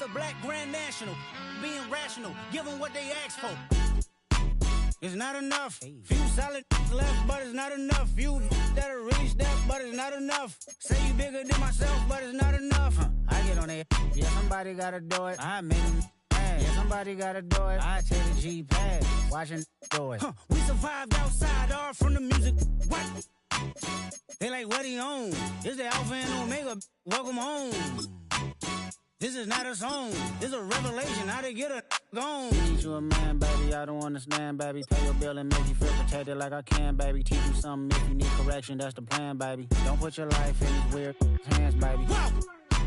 a black Grand National. Being rational, give them what they ask for. It's not enough. Few solid left, but it's not enough. Few that'll really step, but it's not enough. Say you bigger than myself, but it's not enough. I get on it. Yeah, somebody gotta do it. I made him mad. Yeah, somebody gotta do it. I take the G-pad. Watching do it. We survived outside, all from the music. What? They like, what he on? This the Alpha and Omega. Welcome home. This is not a song. This is a revelation. How to get a gone. Teach you a man, baby. I don't understand, baby. Pay your bill and make you feel protected like I can, baby. Teach you something if you need correction. That's the plan, baby. Don't put your life in these weird hands, baby. Whoa!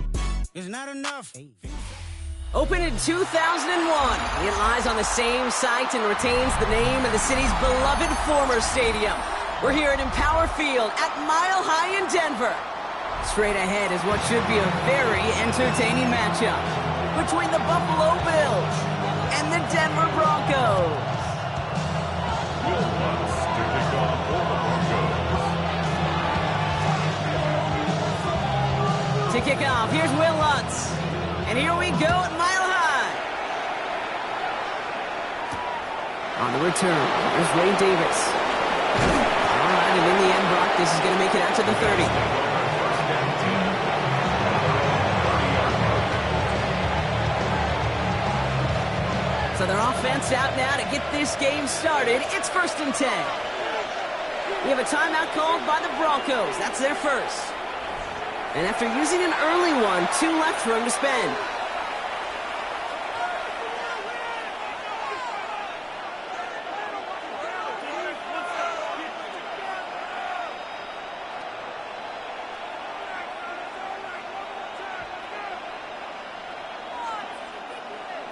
It's not enough. Opened in 2001, it lies on the same site and retains the name of the city's beloved former stadium. We're here at Empower Field at Mile High in Denver. Straight ahead is what should be a very entertaining matchup between the Buffalo Bills and the Denver Broncos. To kick off, here's Will Lutz. And here we go at Mile High. On the return, here's Ray Davis. All right, and in the end, Brock, this is going to make it out to the 30. So their offense out now to get this game started. It's 1st and 10. We have a timeout called by the Broncos. That's their first. And after using an early one, 2 left for him to spend.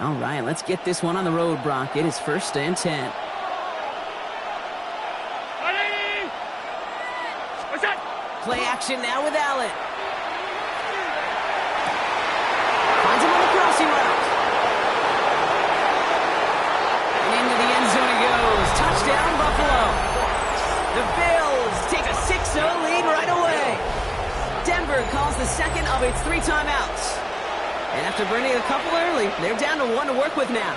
All right, let's get this one on the road, Brock. It is 1st and 10. Play action now with Allen. Finds him on the crossing route. And into the end zone he goes. Touchdown, Buffalo. The Bills take a 6-0 lead right away. Denver calls the second of its 3 timeouts. And after burning a couple early, they're down to 1 to work with now.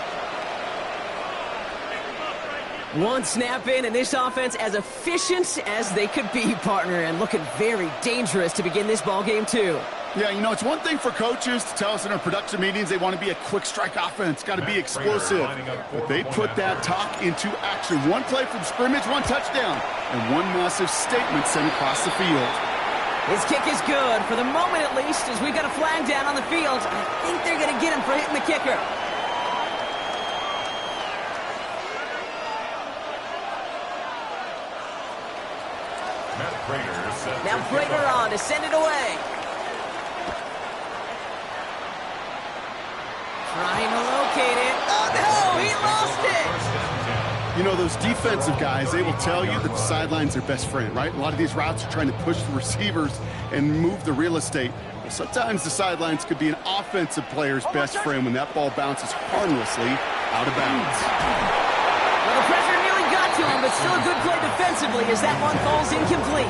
1 snap in, and this offense as efficient as they could be, partner, and looking very dangerous to begin this ball game too. Yeah, you know, it's one thing for coaches to tell us in our production meetings they want to be a quick strike offense, got to be explosive. But they put that talk into action. 1 play from scrimmage, 1 touchdown, and 1 massive statement sent across the field. His kick is good, for the moment at least, as we've got a flag down on the field. I think they're going to get him for hitting the kicker. Now Prater on to send it away. Trying to locate it. Oh, no, he lost it. You know, those defensive guys, they will tell you that the sideline's their best friend, right? A lot of these routes are trying to push the receivers and move the real estate. Well, sometimes the sidelines could be an offensive player's best friend when that ball bounces harmlessly out of bounds. Well, the pressure nearly got to him, but still a good play defensively as that one falls incomplete.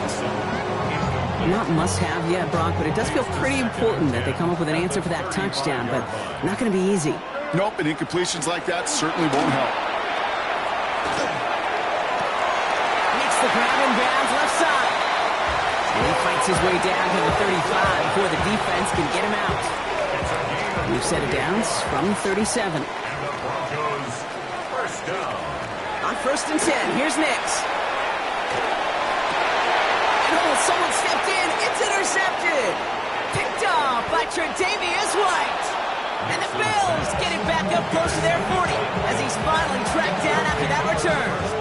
Not must-have yet, Brock, but it does feel pretty important that they come up with an answer for that touchdown, but not going to be easy. Nope, and incompletions like that certainly won't help. The grab in bounds left side. And he fights his way down to the 35 before the defense can get him out. We've set it downs from 37. On 1st and 10, here's Nix. And oh, someone stepped in. It's intercepted. Picked off by Tre'Davious White. And the Bills get it back up close to their 40 as he's finally tracked down after that return.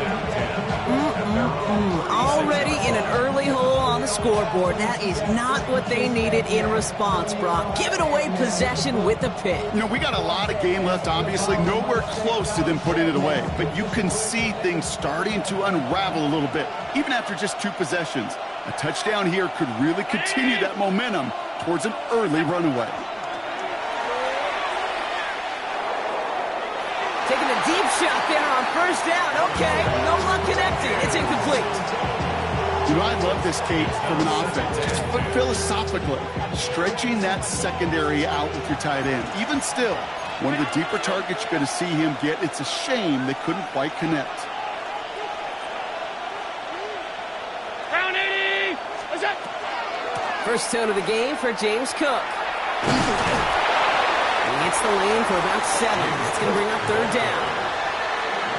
Already in an early hole on the scoreboard. That is not what they needed in response, Brock. Giving away possession with the pick. You know, we got a lot of game left, obviously. Nowhere close to them putting it away. But you can see things starting to unravel a little bit, even after just 2 possessions. A touchdown here could really continue that momentum towards an early runaway. Taking a deep shot there on 1st down. Okay, no luck connected. It's incomplete. You know, I love this, Kate, from an offense. Just philosophically, stretching that secondary out with your tight end. Even still, one of the deeper targets you're going to see him get. It's a shame they couldn't quite connect. Round 80! What's up? First tone of the game for James Cook. He hits the lane for about 7. That's going to bring up third down.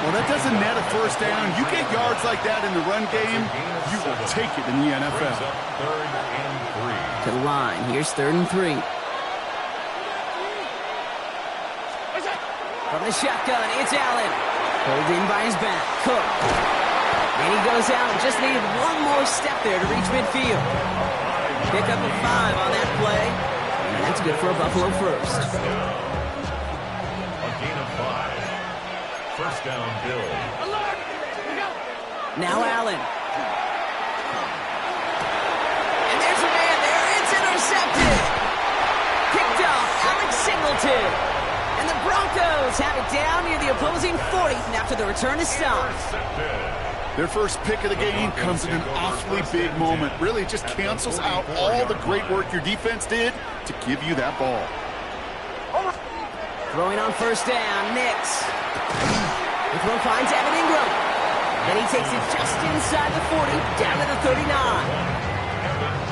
Well, that doesn't net a first down. You get yards like that in the run game, you will take it in the NFL. Third and 3. To the line. Here's 3rd and 3. From the shotgun, it's Allen. Pulled in by his back. Cook. And he goes out. Just needed one more step there to reach midfield. Pick up a 5 on that play. And that's good for a Buffalo first. A gain of 5. First down, Bill. Alert! Now Allen. And there's a man there. It's intercepted. Picked off Alex Singleton. And the Broncos have it down near the opposing 40 after the return is stopped. Their first pick of the game comes in an awfully big moment. Really just cancels out all the great work your defense did to give you that ball. Throwing on first down, Nix. The throw finds Evan Ingram. Then he takes it just inside the 40, down to the 39.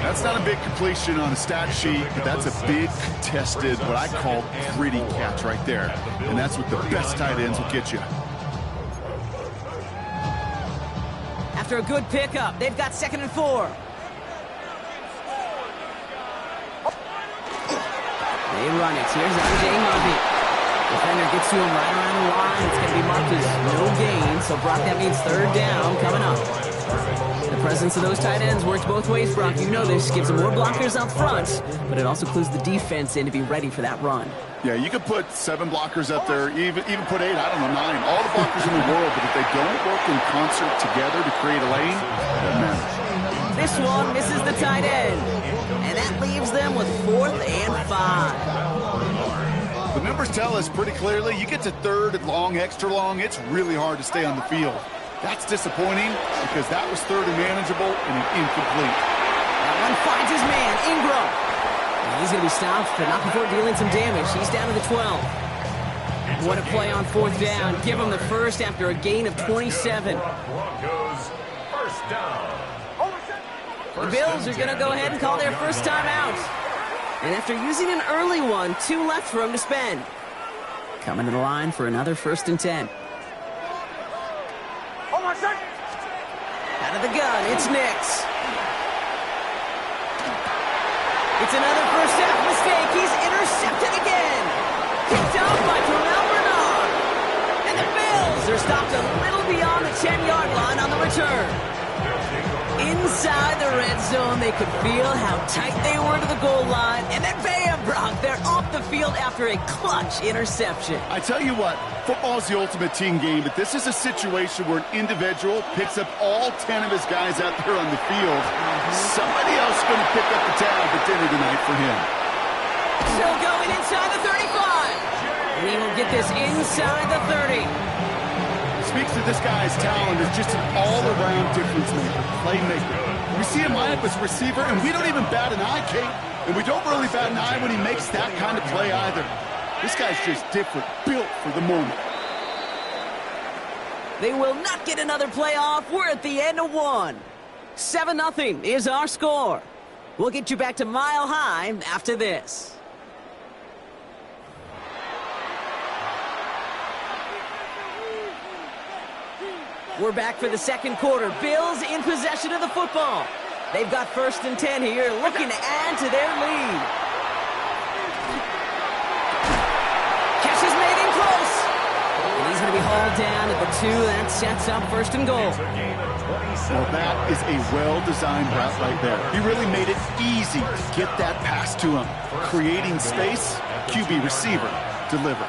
That's not a big completion on a stat sheet, but that's a big contested, what I call gritty catch right there. And that's what the best tight ends will get you. After a good pickup, they've got 2nd and 4. They run it. Here's R.J. Murphy. Defender gets to him right around the line. It's going to be marked as no gain. So, Brock, that means 3rd down coming up. The presence of those tight ends works both ways, Brock. You know this. Gives them more blockers up front, but it also clues the defense in to be ready for that run. Yeah, you could put 7 blockers up there, even put 8, I don't know, 9. All the blockers in the world, but if they don't work in concert together to create a lane, it doesn't matter. This one misses the tight end, and that leaves them with 4th and 5. The numbers tell us pretty clearly, you get to 3rd and long, extra long, it's really hard to stay on the field. That's disappointing because that was 3rd and manageable and incomplete. That one finds his man, Ingram. And he's going to be stopped, but not before dealing some damage. He's down to the 12. What a play on 4th down. Give him the first after a gain of 27. Broncos, first down. The Bills are going to go ahead and call their first time out. And after using an early one, 2 left for him to spend. Coming to the line for another 1st and 10. Out of the gun, it's Nix. It's another first half mistake. He's intercepted again. Picked off by Terrell Bernard. And the Bills are stopped a little beyond the 10-yard line on the return. Inside the red zone, they could feel how tight they were to the goal line. And then bam, Brock, they're off the field after a clutch interception. I tell you what, football is the ultimate team game, but this is a situation where an individual picks up all 10 of his guys out there on the field. Somebody else is going to pick up the tab at dinner tonight for him. Still going inside the 35. And he will get this inside the 30. Speaks to this guy's talent as just an all-around difference maker, playmaker. We see him line up as a receiver, and we don't even bat an eye, Kate. And we don't really bat an eye when he makes that kind of play either. This guy's just different, built for the moment. They will not get another playoff. We're at the end of 1. 7-0 is our score. We'll get you back to Mile High after this. We're back for the 2nd quarter. Bills in possession of the football. They've got 1st and 10 here, looking to add to their lead. Catch is made in close. And he's going to be hauled down at the 2. That sets up 1st and goal. Well, that is a well-designed route right there. He really made it easy to get that pass to him. Creating space, QB receiver, deliver.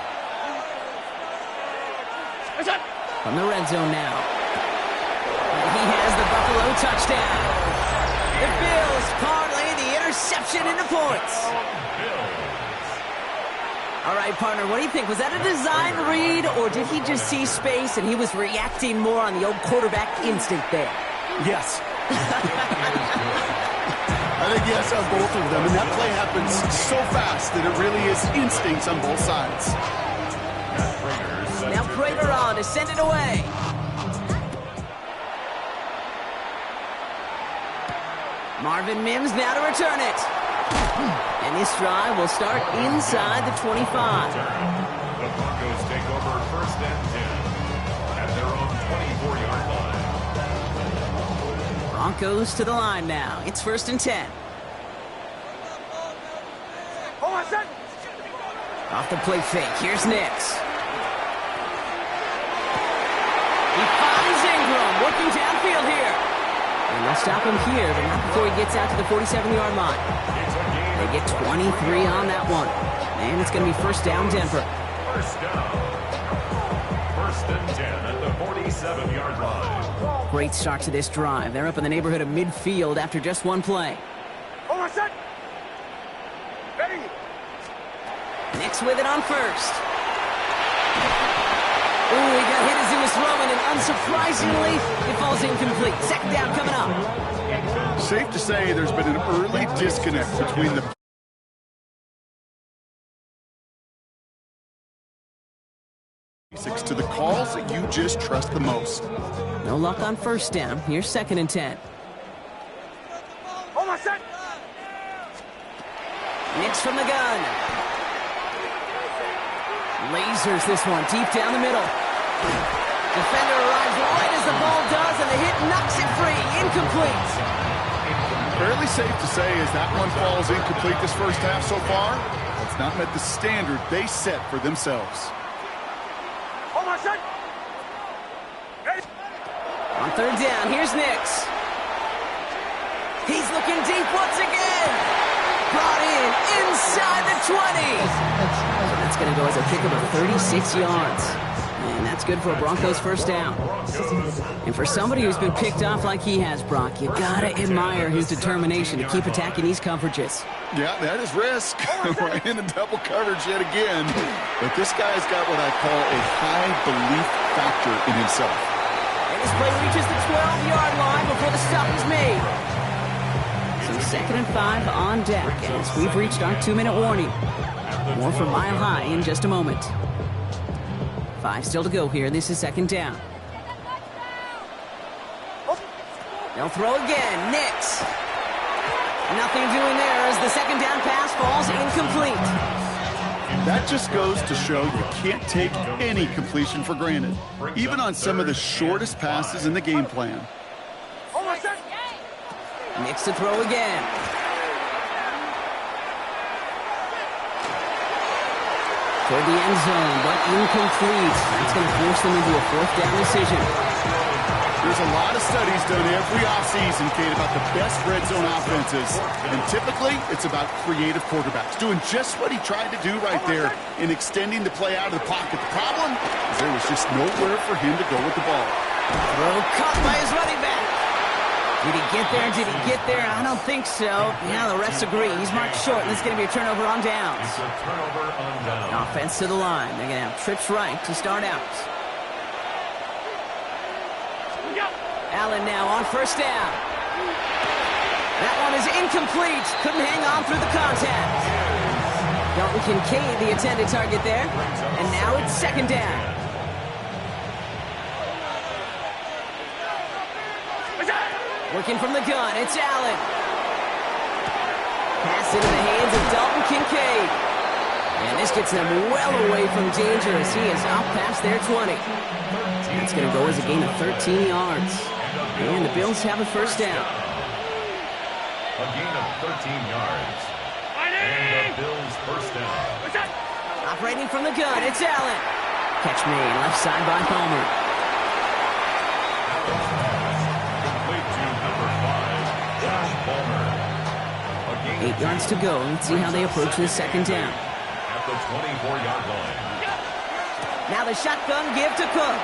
From the red zone now. And he has the Buffalo touchdown. The Bills parlay the interception into points. All right, partner, what do you think? Was that a design read, or did he just see space and he was reacting more on the old quarterback instinct there? Yes, I think yes on both of them, and that play happens so fast that it really is instincts on both sides. Now Prater on to send it away. Marvin Mims now to return it. And this drive will start inside the 25. The Broncos take over 1st and 10 at their own 24-yard line. Broncos to the line now. It's 1st and 10. Off the play fake. Here's Nix. He finds Ingram working downfield here. And they'll stop him here, but not before he gets out to the 47-yard line. They get 23 on that one. And it's going to be 1st down Denver. 1st down. 1st and 10 at the 47-yard line. Great start to this drive. They're up in the neighborhood of midfield after just one play. Nix with it on 1st. Ooh, he got hit as he was throwing, and unsurprisingly, it falls incomplete. 2nd down coming up. Safe to say there's been an early disconnect between the basics to the calls that you just trust the most. No luck on 1st down. Here's 2nd and 10. Nix from the gun. Lasers this one deep down the middle. Defender arrives right as the ball does, and the hit knocks it free. Incomplete. Fairly safe to say as that one falls incomplete this first half so far, it's not met the standard they set for themselves. On 3rd down, here's Nix. He's looking deep once again. Brought in inside the 20. So that's going to go as a kick of 36 yards. And that's good for a Broncos 1st down. And for somebody who's been picked off like he has, Brock, you got to admire his determination to keep attacking these coverages. Yeah, that is risk. Right in the double coverage yet again. But this guy's got what I call a high belief factor in himself. And this play reaches the 12-yard line before the stop is made. So 2nd and 5 on deck as we've reached our 2-minute warning. More from Mile High in just a moment. 5 still to go here. This is 2nd down. They'll throw again. Nix. Nothing doing there as the 2nd down pass falls incomplete. That just goes to show you can't take any completion for granted, even on some of the shortest passes in the game plan. Nix to throw again. Toward the end zone, but incomplete. That's going to force them into a 4th down decision. There's a lot of studies done every offseason, Kate, about the best red zone offenses. And typically, it's about creative quarterbacks doing just what he tried to do right there in extending the play out of the pocket. The problem is there was just nowhere for him to go with the ball. Throw caught by his running back. Did he get there? Did he get there? I don't think so. Yeah, the refs agree. He's marked short, and it's going to be a turnover on downs. It's a turnover on downs. Offense to the line. They're going to have trips right to start out. Allen now on 1st down. That one is incomplete. Couldn't hang on through the contact. Dalton Kincaid, the intended target there. And now it's 2nd down. Working from the gun, it's Allen. Pass into the hands of Dalton Kincaid. And this gets them well away from danger as he is up past their 20. That's going to go as a gain of 13 yards. And the Bills have a 1st down. A gain of 13 yards. And the Bills 1st down. Operating from the gun, it's Allen. Catch made left side by Palmer. Complete to number 5, Josh Palmer. 8 yards to go. Let's see how they approach this 2nd down. At the 24-yard line. Now the shotgun give to Cook.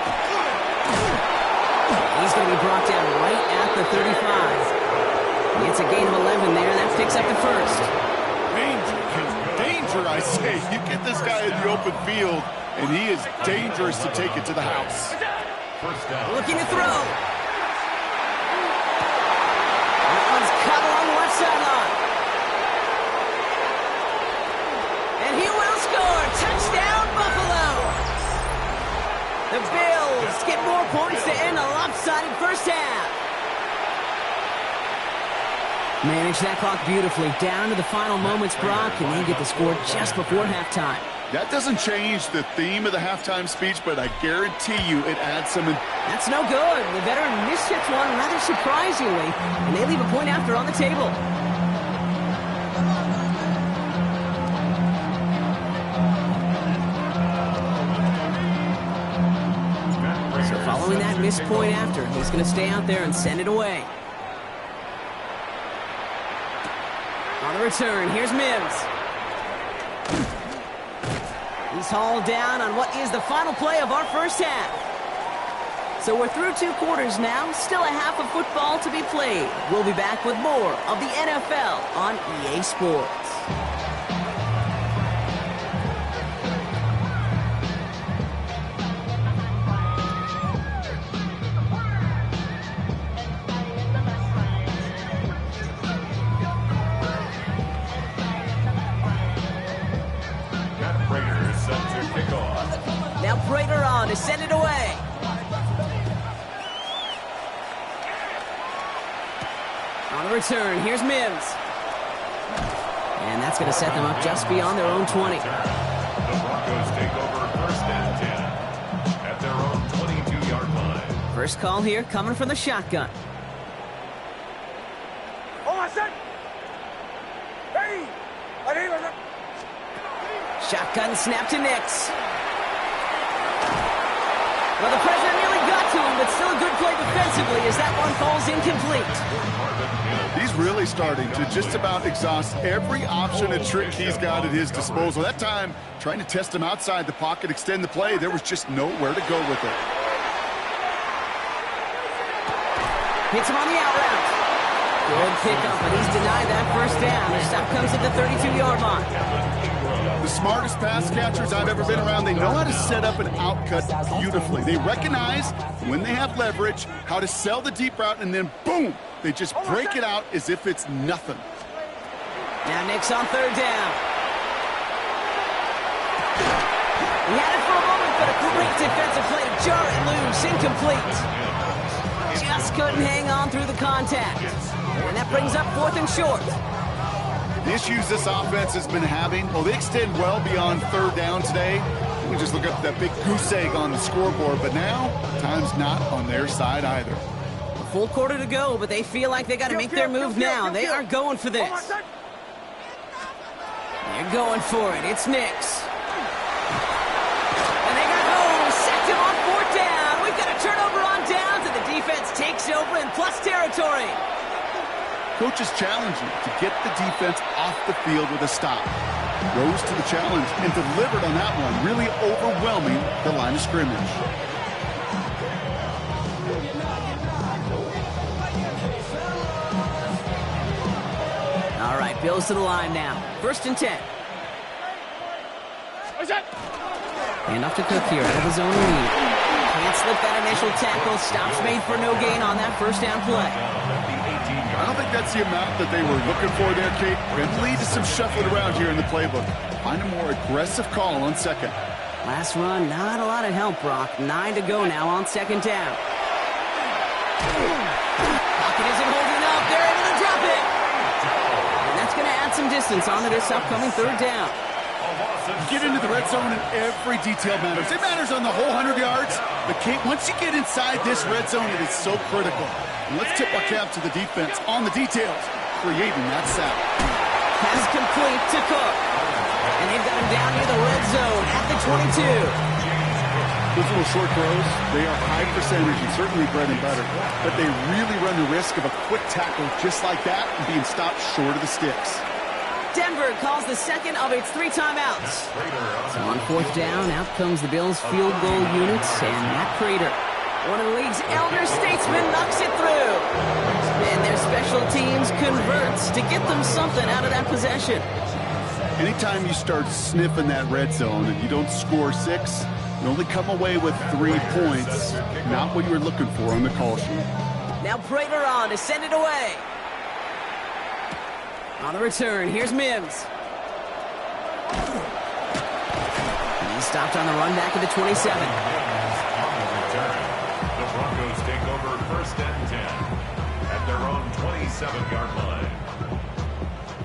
He's going to be brought down right at the 35. It's a gain of 11 there. That picks up the 1st. Danger, I say. You get this guy in the open field, and he is dangerous to take it to the house. 1st down. Looking to throw. caught along the left sideline. And he will score. Touchdown, Buffalo. The Bills get more points to end a lopsided first half. Manage that clock beautifully. Down to the final moments, Brock, and they get the score just before halftime. That doesn't change the theme of the halftime speech, but I guarantee you it adds some... That's no good. The veteran mishits one rather surprisingly, and they leave a point after on the table. So following that missed point after, he's going to stay out there and send it away. On the return, here's Mims. He's hauled down on what is the final play of our first half. So we're through 2 quarters now, still a half of football to be played. We'll be back with more of the NFL on EA Sports. Now Prater on to send it away. On the return, here's Mims. And that's going to set them up just beyond their own 20. The Broncos take over first and 10 at their own 22-yard line. First call here coming from the shotgun. Shotgun snap to Nix. Well, the pressure nearly got to him, but still a good play defensively as that one falls incomplete. He's really starting to just about exhaust every option and trick he's got at his disposal. That time, trying to test him outside the pocket, extend the play, there was just nowhere to go with it. Hits him on the out route. Good pickup, but he's denied that first down. The stop comes at the 32-yard line. The smartest pass catchers I've ever been around, they know how to set up an outcut beautifully. They recognize when they have leverage, how to sell the deep route, and then boom, they just break it out as if it's nothing. Now Nix on third down. He had it for a moment, but a great defensive play to jar it loose, incomplete. Just couldn't hang on through the contact. And that brings up 4th and short. The issues this offense has been having, well, they extend well beyond third down today. We just look up that big goose egg on the scoreboard, but now, time's not on their side either. A full quarter to go, but they feel like they got to make their move now. They are going for this. They're going for it. It's Nix. And they got home. Sacked him on 4th down. We've got a turnover on downs, and the defense takes over in plus territory. Coaches challenge you to get the defense off the field with a stop. Rose to the challenge and delivered on that one, really overwhelming the line of scrimmage. All right, Bills to the line now. 1st and 10. Hand off to Cook here out of his own lead. Can't slip that initial tackle. Stops made for no gain on that first down play. I don't think that's the amount that they were looking for there, Kate. Going to lead to some shuffling around here in the playbook. Find a more aggressive call on 2nd. Last run, not a lot of help, Brock. 9 to go now on 2nd down. Pocket isn't holding up. They're able to drop it. And that's going to add some distance onto this upcoming 3rd down. Get into the red zone and every detail matters. It matters on the whole 100 yards. But Kate, once you get inside this red zone, it is so critical. And let's tip our cap to the defense on the details, creating that sack. Pass complete to Cook. And they've got him down near the red zone at the 22. Those little short throws, they are high percentage and certainly bread and butter. But they really run the risk of a quick tackle just like that and being stopped short of the sticks. Denver calls the second of its 3 timeouts. So on 4th down, out comes the Bills' field goal units and Matt Prater. One of the league's elder statesmen knocks it through. And their special teams converts to get them something out of that possession. Anytime you start sniffing that red zone and you don't score 6, you only come away with 3 points. Not what you were looking for on the call sheet. Now Prater on to send it away. On the return, here's Mims. He's stopped on the run back at the 27. On the return, the Broncos take over 1st and 10 at their own 27-yard line.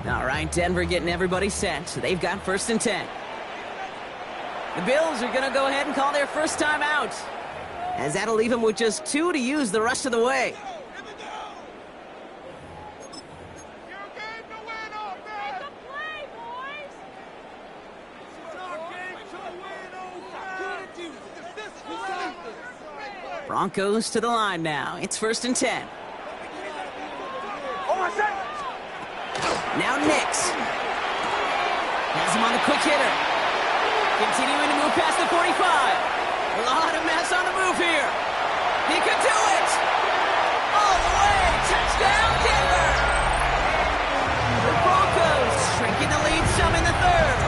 All right, Denver getting everybody set. So they've got 1st and 10. The Bills are going to go ahead and call their first time out, as that'll leave them with just 2 to use the rest of the way. Broncos to the line now. It's 1st and 10. Now Nix. Has him on the quick hitter. Continuing to move past the 45. A lot of mess on the move here. He could do it. All the way. Touchdown, Denver. The Broncos shrinking the lead some in the 3rd.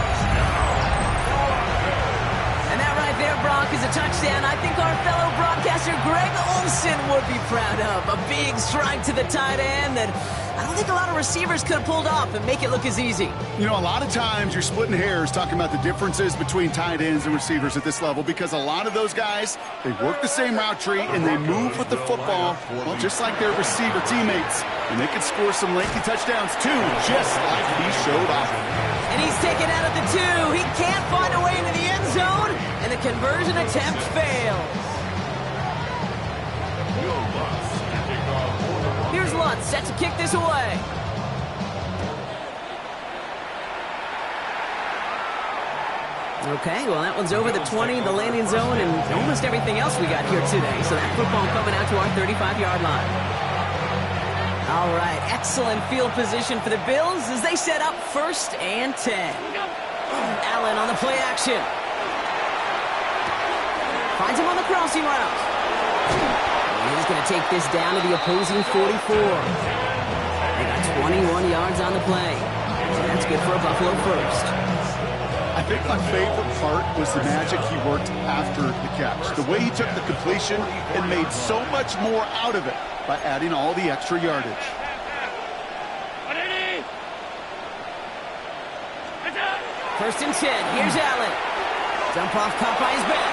And that right there, Brock, is a touchdown I think our fellow broadcaster Greg Olson would be proud of. A big strike to the tight end that I don't think a lot of receivers could have pulled off and make it look as easy. You know, a lot of times you're splitting hairs talking about the differences between tight ends and receivers at this level, because a lot of those guys, they work the same route tree and they move with the football, well, just like their receiver teammates. And they can score some lengthy touchdowns too, just like he showed off. And he's taken out at the 2. He can't find a way into the end zone, and the conversion attempt fails. Here's Lutz, set to kick this away. Okay, well, that one's over the 20, the landing zone, and almost everything else we got here today. So that football coming out to our 35-yard line. All right, excellent field position for the Bills as they set up 1st and 10. Allen on the play action. Finds him on the crossing route. He's going to take this down to the opposing 44. They got 21 yards on the play. So that's good for a Buffalo first. I think my favorite part was the magic he worked after the catch. The way he took the completion and made so much more out of it by adding all the extra yardage. 1st and 10. Here's Allen. Jump off, caught by his back.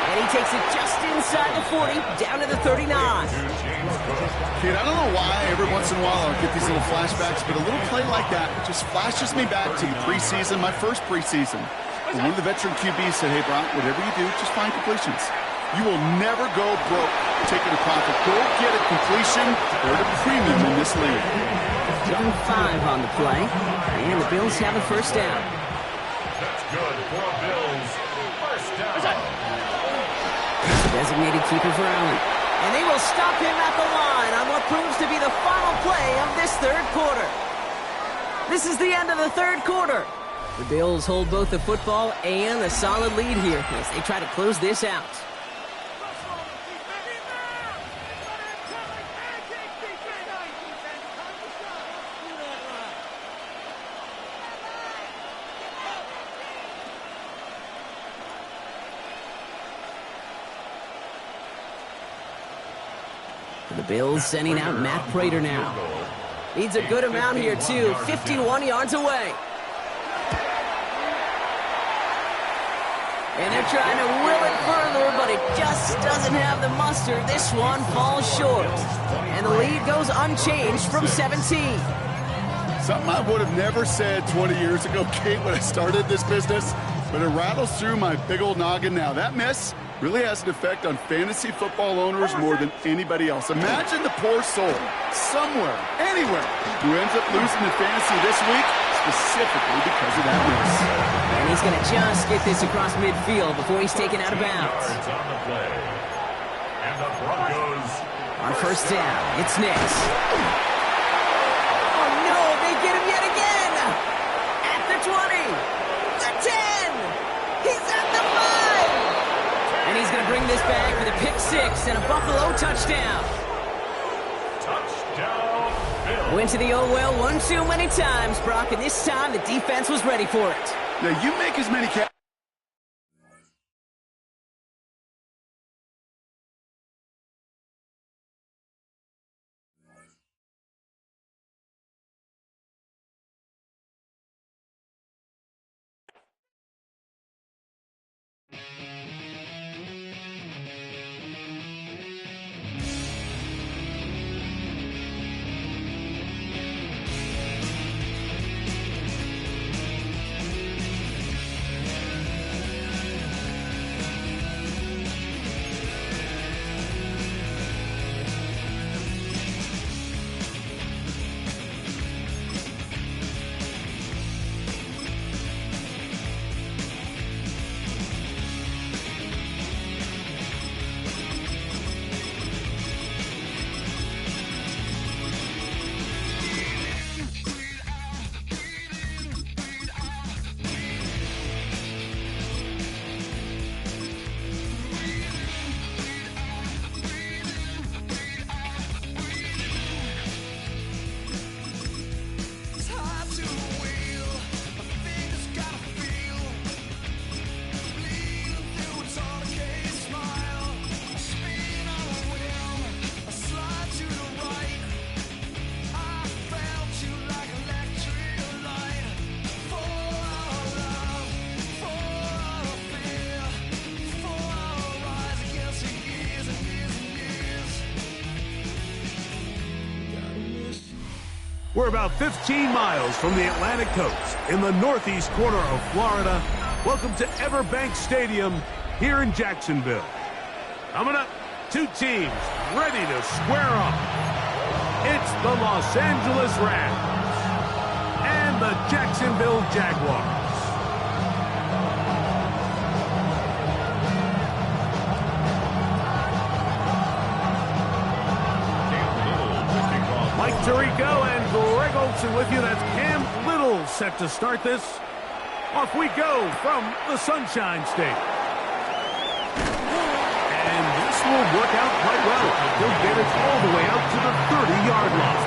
And he takes it just inside the 40, down to the 39. Kid, I don't know why every once in a while I'll get these little flashbacks, but a little play like that just flashes me back to the preseason, my first preseason. And one of the veteran QBs said, hey, Brock, whatever you do, just find completions. You will never go broke taking a profit. Go get a completion or a premium in this league. Given 5 on the play, and the Bills have a 1st down. That's good for Bills. 1st down. Designated keeper for Allen. And they will stop him at the line on what proves to be the final play of this 3rd quarter. This is the end of the 3rd quarter. The Bills hold both the football and a solid lead here as they try to close this out. The Bills sending out Matt Prater now. Needs a good amount here, too. 51 yards away. And they're trying to will it further, but it just doesn't have the muster. This one falls short. And the lead goes unchanged from 17. Something I would have never said 20 years ago, Kate, when I started this business, but it rattles through my big old noggin now. That miss really has an effect on fantasy football owners more than anybody else. Imagine the poor soul somewhere, anywhere, who ends up losing in fantasy this week specifically because of that miss. And he's going to just get this across midfield before he's taken out of bounds. On the play. And the Broncos on 1st down, it's Nix. Oh no, they get him yet again! At the 20, the 10, he's at the 5! And he's going to bring this back with a pick 6 and a Buffalo touchdown. touchdown Bills. Went to the oh well one too many times, Brock, and this time the defense was ready for it. Now you make as many We're about 15 miles from the Atlantic coast in the northeast corner of Florida. Welcome to Everbank Stadium here in Jacksonville. Coming up, two teams ready to square off. It's the Los Angeles Rams and the Jacksonville Jaguars. Mike Tirico and Greg Olsen with you. That's Cam Little set to start this. Off we go from the Sunshine State. And this will work out quite well. He'll get it all the way out to the 30-yard line.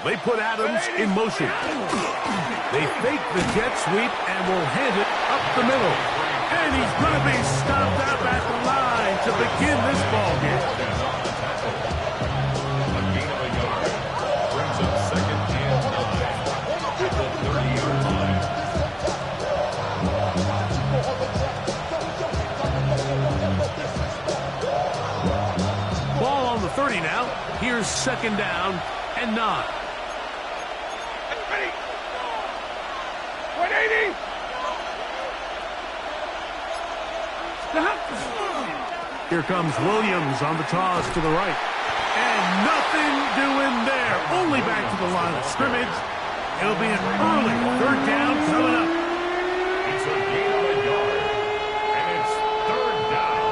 They put Adams in motion. They fake the jet sweep and will hand it up the middle. And he's going to be stopped up at the line to begin this ball game. A gain of a yard. Brings up second and 9 at the 30-yard line. Ball on the 30 now. Here's second down and 9. 180. Here comes Williams on the toss to the right. And nothing doing there. Only back to the line of scrimmage. It'll be an early third down coming up. It's a gain of a yard. And it's third down.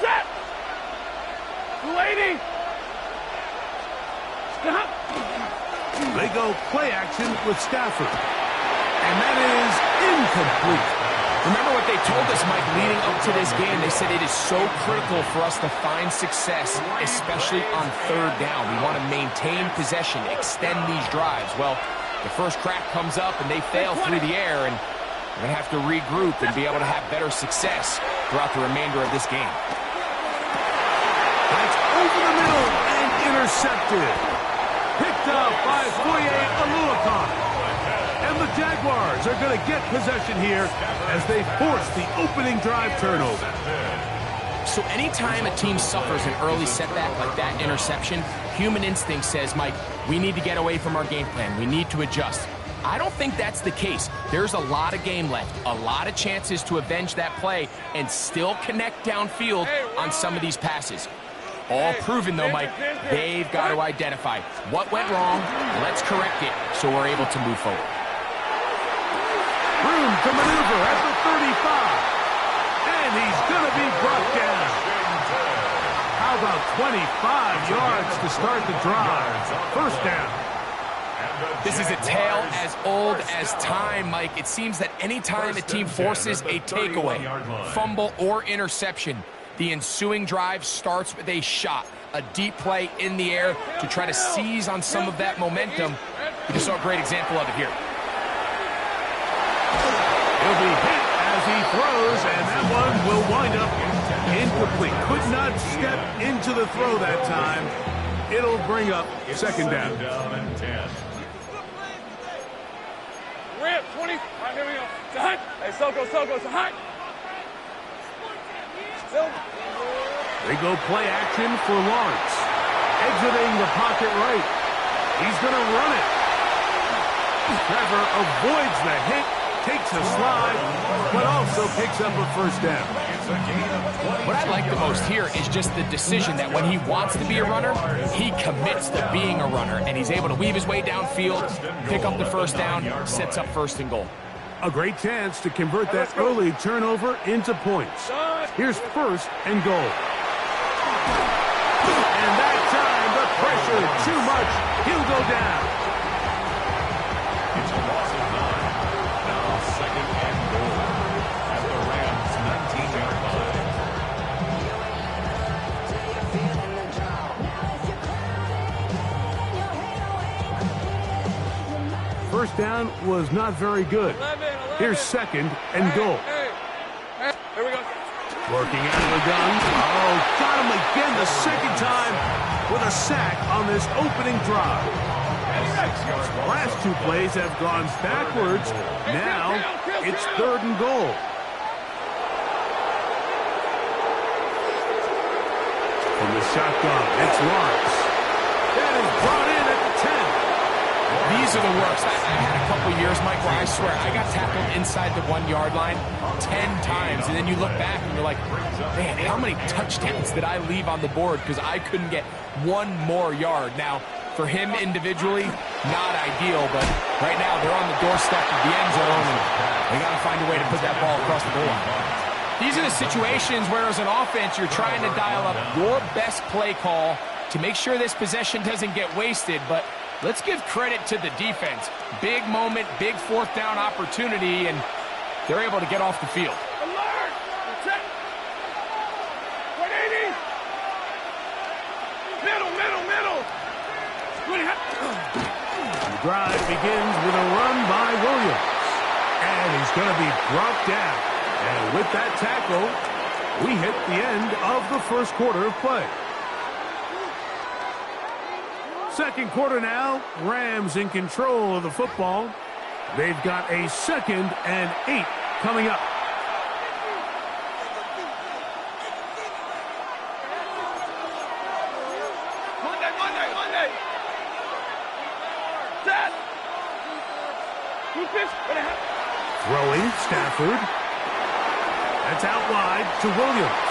Set. 280. Stop. They go play action with Stafford. And that is incomplete. Remember what they told us, Mike, leading up to this game. They said it is so critical for us to find success, especially on third down. We want to maintain possession, extend these drives. Well, the first crack comes up and they fail through the air, and we're going to have to regroup and be able to have better success throughout the remainder of this game. That's over the middle and intercepted. Picked up by Foye Oluokun. And the Jaguars are going to get possession here as they force the opening drive turnover. So anytime a team suffers an early setback like that interception, human instinct says, Mike, we need to get away from our game plan. We need to adjust. I don't think that's the case. There's a lot of game left, a lot of chances to avenge that play and still connect downfield on some of these passes. All proven, though, Mike, they've got to identify what went wrong, let's correct it so we're able to move forward. Room to maneuver at the 35. And he's going to be brought down. How about 25 yards to start the drive? First down. This is a tale as old as time, Mike. It seems that any time a team forces a takeaway, fumble, or interception, the ensuing drive starts with a shot, a deep play in the air to try to seize on some of that momentum. We just saw a great example of it here. He'll be hit as he throws, and that one will wind up incomplete. Could not step into the throw that time. It'll bring up second down. And 10. We're at 20. All right, here we go. It's a hunt. Hey, Soko, it's a hunt. They go play action for Lawrence. Exiting the pocket right. He's going to run it. Trevor avoids the hit, takes a slide, but also picks up a first down. What I like the most here is just the decision that when he wants to be a runner, he commits to being a runner, and he's able to weave his way downfield, pick up the first down, sets up first and goal. A great chance to convert that early turnover into points. Here's first and goal. And that time, the pressure too much. He'll go down. It's a loss of 9. Now second and goal at the Rams' 19-yard line. First down was not very good. 11. Here's second and goal. Hey. Here we go. Working out of the gun. Oh, got him again the second time with a sack on this opening drive. Last two plays have gone backwards. Now it's third and goal. From the shotgun, it's Lawrence. That is brought in at the 10. These are the worst. I had a couple years, Mike, where I swear I got tackled inside the 1-yard line 10 times, and then you look back and you're like, man, how many touchdowns did I leave on the board because I couldn't get one more yard? Now, for him individually, not ideal, but right now they're on the doorstep of the end zone, and they got to find a way to put that ball across the goal line. These are the situations where, as an offense, you're trying to dial up your best play call to make sure this possession doesn't get wasted, but let's give credit to the defense. Big moment, big fourth down opportunity, and they're able to get off the field. Alert! Check. 180. Middle. The drive begins with a run by Williams. And he's going to be brought down. And with that tackle, we hit the end of the first quarter of play. Second quarter now, Rams in control of the football. They've got a 2nd and 8 coming up. Monday. Set. Throwing, Stafford. That's out wide to Williams.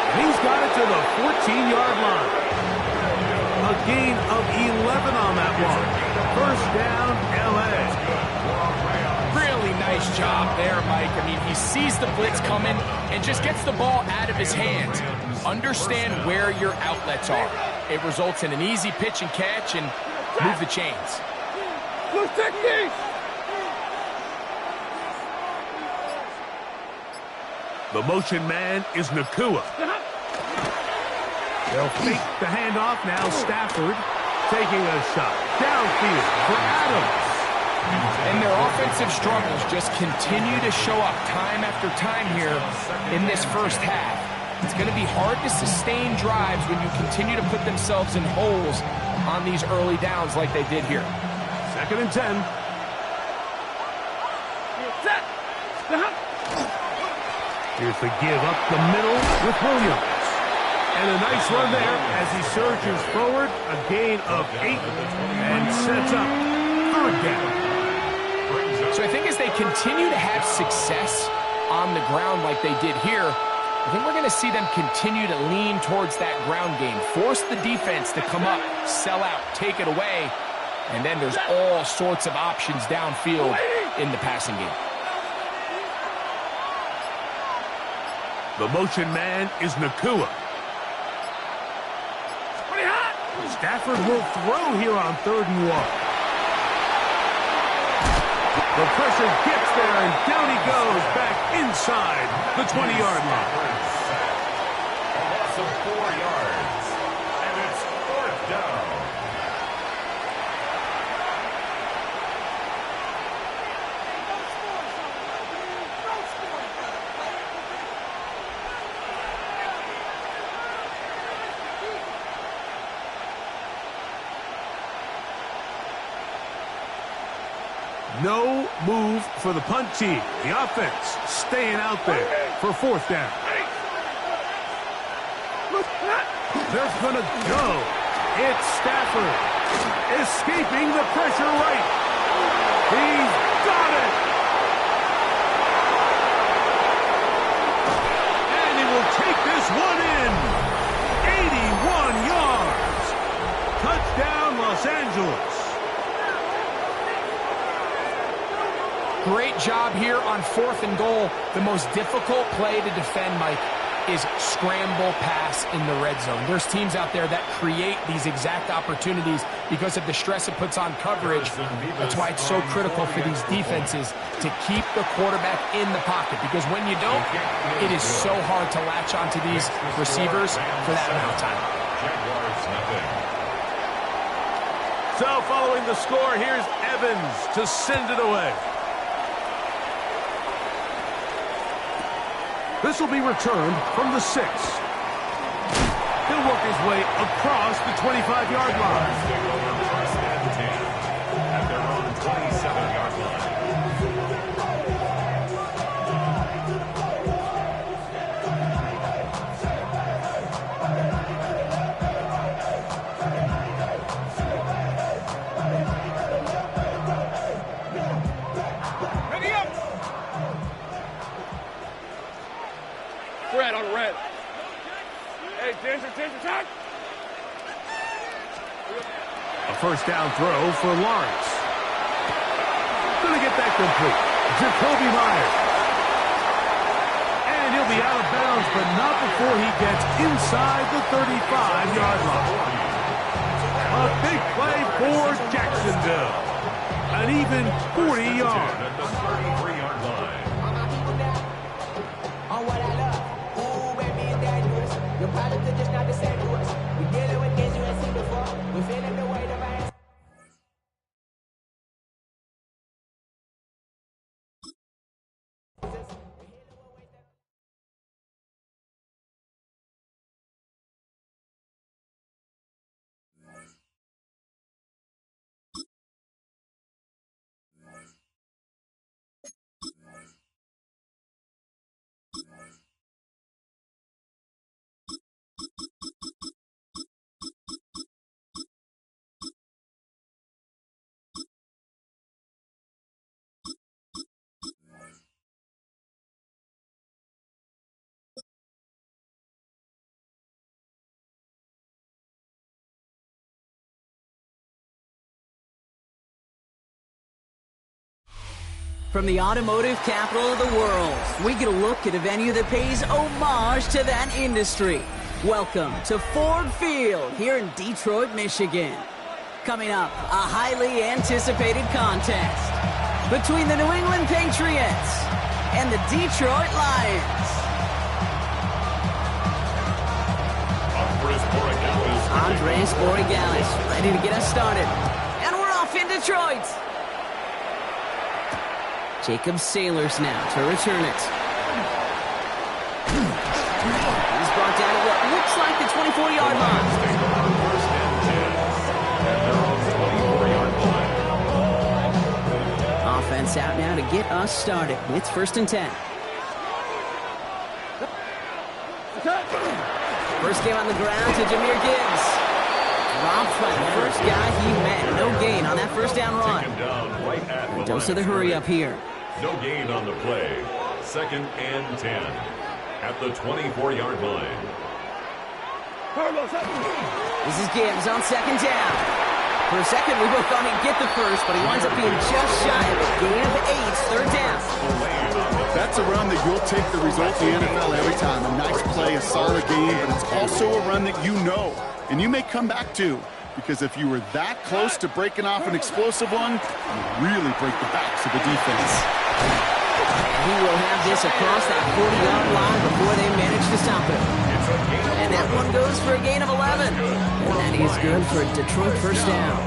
And he's got it to the 14-yard line. A gain of 11 on that one. First down, L.A. Really nice job there, Mike. I mean, he sees the blitz coming and just gets the ball out of his hands. Understand where your outlets are. It results in an easy pitch and catch and move the chains. Good technique. The motion man is Nakua. They'll fake the handoff now. Stafford taking a shot downfield for Adams. And their offensive struggles just continue to show up time after time here in this first half. It's going to be hard to sustain drives when you continue to put themselves in holes on these early downs like they did here. 2nd and 10. Set. Here's the give up the middle with Williams. And a nice run there as he surges forward. A gain of 8 and sets up third down. So I think as they continue to have success on the ground like they did here, I think we're going to see them continue to lean towards that ground game. Force the defense to come up, sell out, take it away. And then there's all sorts of options downfield in the passing game. The motion man is Nakua. Stafford will throw here on 3rd and 1. The pressure gets there, and down he goes back inside the 20-yard line. A loss of 4 yards, and it's 4th down. No move for the punt team. The offense staying out there for 4th down. They're going to go. It's Stafford escaping the pressure right. He's got it. And he will take this one in. 81 yards. Touchdown, Los Angeles. Great job here on 4th and goal. The most difficult play to defend, Mike. is scramble pass in the red zone. There's teams out there that create these exact opportunities because of the stress it puts on coverage. That's why it's so critical for these defenses to keep the quarterback in the pocket, because when you don't, it is so hard to latch onto these receivers for that amount of time. So following the score, here's Evans to send it away. This will be returned from the 6. He'll work his way across the 25-yard line. First and 10 at their own 27-yard line. Ready up! Red on red. Hey, attention, time! A first down throw for Lawrence. Gonna get that complete. Jacoby Myers. And he'll be out of bounds, but not before he gets inside the 35-yard line. A big play for Jacksonville. An even 40 yards. At the 33-yard line. From the automotive capital of the world, we get a look at a venue that pays homage to that industry. Welcome to Ford Field here in Detroit, Michigan. Coming up, a highly anticipated contest between the New England Patriots and the Detroit Lions. Andres Borregales ready to get us started. And we're off in Detroit. Jacob Sailors now to return it. He's brought down at what looks like the 24-yard line. Offense out now to get us started. It's 1st and 10. First game on the ground to Jahmyr Gibbs. Dropped by the first guy he met. No gain on that first down run. A dose of the hurry up here. No gain on the play. 2nd and 10 at the 24-yard line. This is Gibbs on 2nd down. For a second, we both thought he'd get the first, but he winds up being just shy of a gain of 8. 3rd down. That's a run that you'll take the result in the NFL every time. A nice play, a solid game, but it's also a run that you know, and you may come back to. Because if you were that close to breaking off an explosive one, you really break the backs of the defense. He will have this across that 40-yard line before they manage to stop it. And that one goes for a gain of 11. And that is good for a Detroit first down.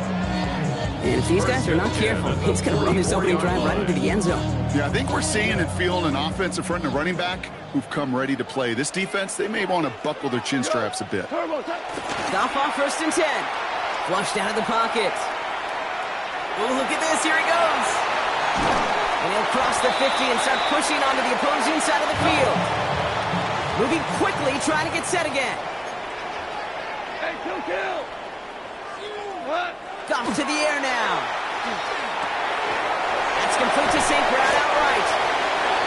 And if these guys are not careful, he's going to run this opening drive right into the end zone. Yeah, I think we're seeing and feeling an offensive front and a running back who've come ready to play. This defense, they may want to buckle their chin straps a bit. Stop off 1st and 10. Flushed out of the pocket. Oh, look at this. Here he goes. And he'll cross the 50 and start pushing onto the opposing side of the field. Moving quickly, trying to get set again. Hey, kill! What? Off to the air now. That's complete to St. Brown outright.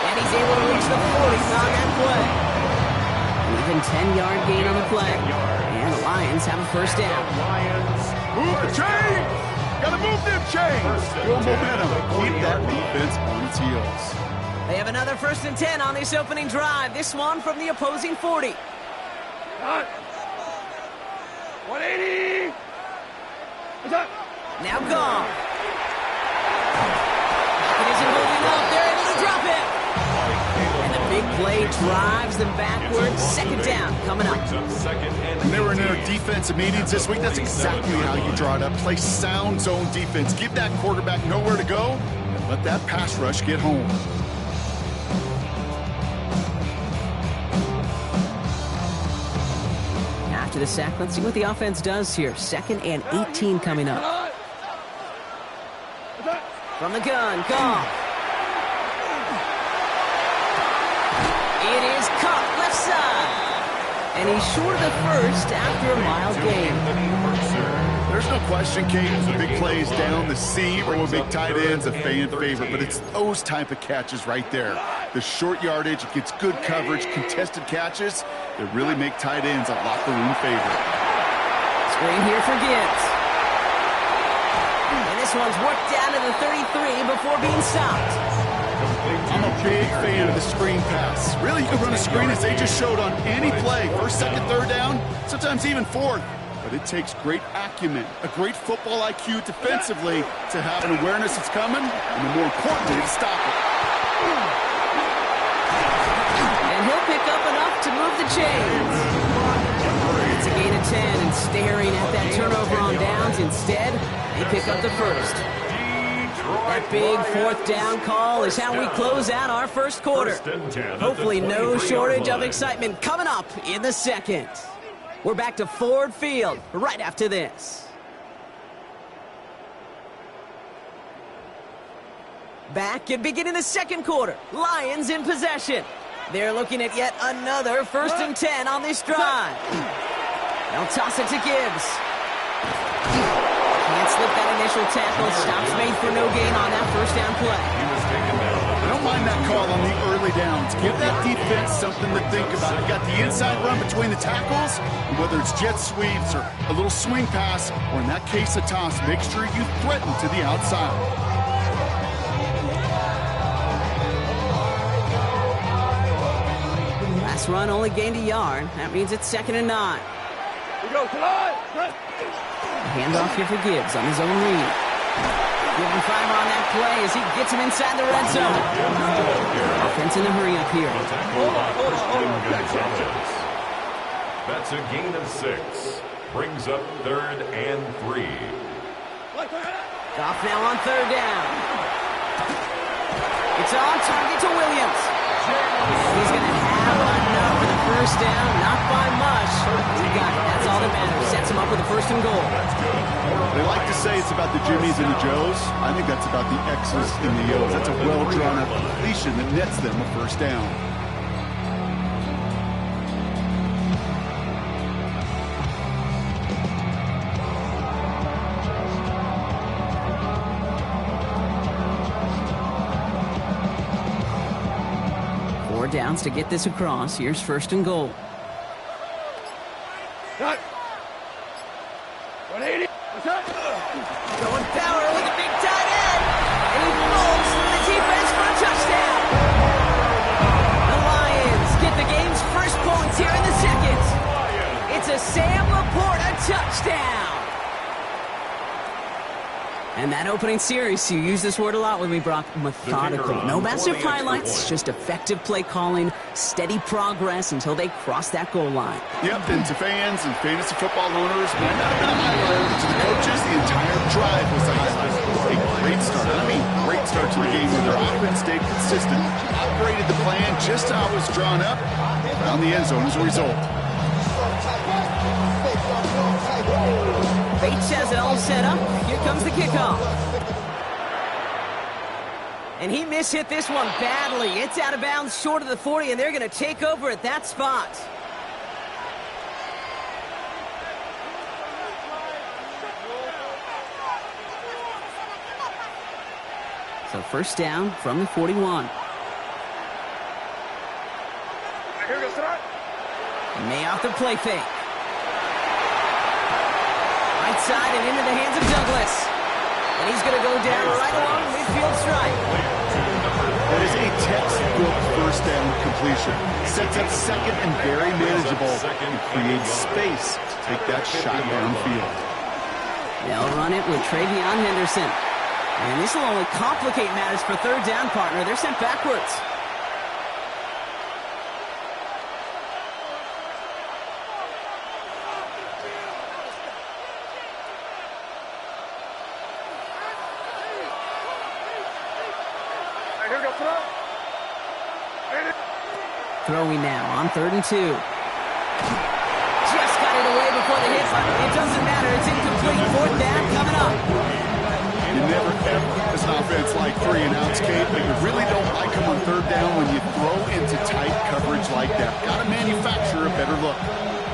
And he's able to reach the 40 on that play. Even 10-yard gain on the play. And the Lions have a first down. Move the chain! Gotta move them chains! Real momentum. Keep that defense on its heels. They have another 1st and 10 on this opening drive. This one from the opposing 40. 180. Now gone. It isn't moving up. They're able to drop it. And the big play drives them backwards. 2nd down coming up. When they were in their defensive meetings this week, that's exactly how you draw it up. Play sound zone defense. Give that quarterback nowhere to go, and let that pass rush get home. After the sack, let's see what the offense does here. 2nd and 18 coming up. From the gun, gone. It is caught left side. And he's short of the 1st after a mild gain. There's no question, Kate, the big plays down the seam or with big tight ends, a fan favorite, but it's those type of catches right there. The short yardage, it gets good coverage, contested catches that really make tight ends a locker room favorite. Screen here for Gibbs. And this one's worked down to the 33 before being stopped. I'm a big fan of the screen pass. Really, you can run a screen as they just showed on any play. 1st, 2nd, 3rd down, sometimes even 4th. But it takes great acumen, a great football IQ defensively to have an awareness it's coming, and more importantly, to stop it. And he'll pick up enough to move the chains. It's a gain of 10, and staring at that turnover on downs. Instead, they pick up the 1st. That big 4th down call is how we close out our 1st quarter. Hopefully no shortage of excitement coming up in the 2nd. We're back to Ford Field right after this. Back and beginning the 2nd quarter. Lions in possession. They're looking at yet another 1st and 10 on this drive. They'll toss it to Gibbs. Can't slip that initial tackle. Stops made for no gain on that 1st down play. I don't mind that call on the early downs. Give that defense something to think about. You got the inside run between the tackles, and whether it's jet sweeps or a little swing pass, or in that case a toss, make sure you threaten to the outside. Last run only gained a yard. That means it's 2nd and 9. Handoff here for Gibbs on his own read. Giving fire on that play as he gets him inside the red zone. Offense in a hurry up here. That's a gain of 6. Brings up 3rd and 3. Goff now on 3rd down. It's on target to Williams. He's going to have enough for the 1st down. Not by much. He got it. That's all that matters. Sets him up with a 1st and goal. They like to say it's about the Jimmies and the Joes. I think that's about the X's and the O's. That's a well-drawn-up completion that nets them a 1st down. Downs to get this across. Here's 1st and goal. 180. Going power with a big tight end. And he falls through the defense for a touchdown. The Lions get the game's 1st points here in the 2nd. It's a Sam Laporta touchdown. And that opening series, you use this word a lot with me, Brock, methodical. No massive highlights, just effective play calling, steady progress until they cross that goal line. Yep, and to fans and fantasy football owners, might not have been a highlight, but to the coaches, the entire drive was the highlight. A great start. I mean, great start to the game where their offense stayed consistent, operated the plan just how it was drawn up, found the end zone as a result. Bates has it all set up. Here comes the kickoff. And he mishit this one badly. It's out of bounds short of the 40, and they're going to take over at that spot. So 1st down from the 41. May off the play fake. Right side and into the hands of Douglas. And he's going to go down right along midfield stripe. That is a textbook first down completion. Sets up second and very manageable and creates space to take that shot downfield. They'll run it with Travion Henderson. And this will only complicate matters for third down, partner. They're sent backwards. Throwing now on 3rd and 2. Just got it away before the hit button. It doesn't matter. It's incomplete. 4th down coming up. You never ever, as an offense, like 3-and-outs, Kate, but you really don't like them on 3rd down when you throw into tight coverage like that. Got to manufacture a better look.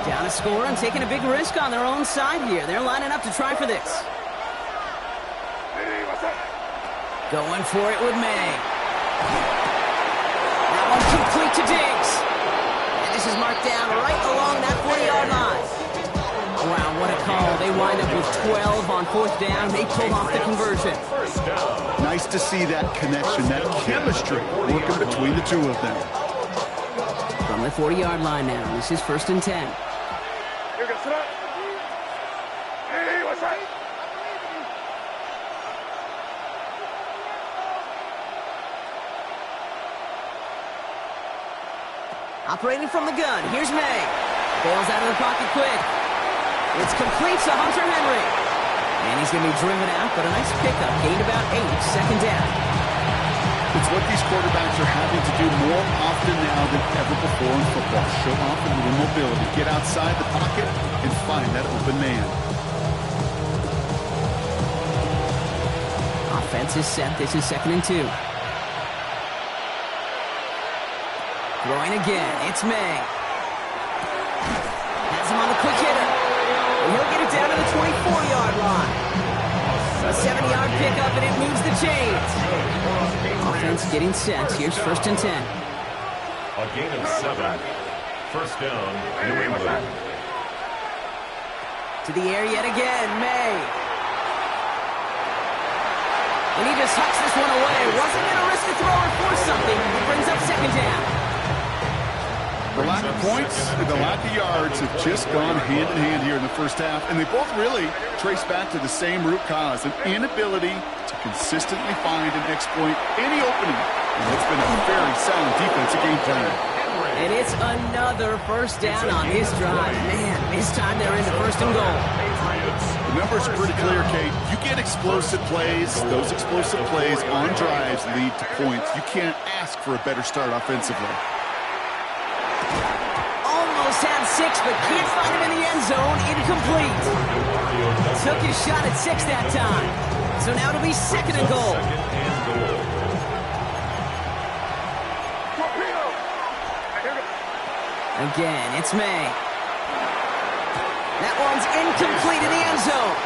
Down a score and taking a big risk on their own side here. They're lining up to try for this. Going for it with May. That one complete to Diggs. And this is marked down right along that 40-yard line. Wow, what a call. They wind up with 12 on 4th down. They pull off the conversion. Nice to see that connection, that chemistry working between the two of them. From the 40-yard line now, this is 1st and 10. Operating from the gun, here's May. Bails out of the pocket quick. It's complete to Hunter Henry. And he's going to be driven out, but a nice pickup. Gained about 8, 2nd down. It's what these quarterbacks are having to do more often now than ever before in football. Show off a little mobility. Get outside the pocket and find that open man. Offense is set. This is 2nd and 2. Throwing again. It's May. Has him on the quick hitter. And he'll get it down to the 24-yard line. A 70-yard pickup, and it moves the chains. Offense getting set. Here's 1st and 10. A gain of 7. 1st down, New England. To the air yet again, May. And he just hucks this one away. Wasn't going to risk a throw or force something. It brings up 2nd down. The lack of points and the lack of yards have just gone hand in hand here in the first half, and they both really trace back to the same root cause, an inability to consistently find and exploit any opening. And it's been a very sound defensive game plan. And it's another 1st down on this drive. Man, this time they're into 1st and goal. The numbers are pretty clear, Kate. You get explosive plays. Those explosive plays on drives lead to points. You can't ask for a better start offensively. Almost had 6, but can't find him in the end zone. Incomplete. Took his shot at 6 that time. So now it'll be 2nd and goal. Again, it's May. That one's incomplete in the end zone.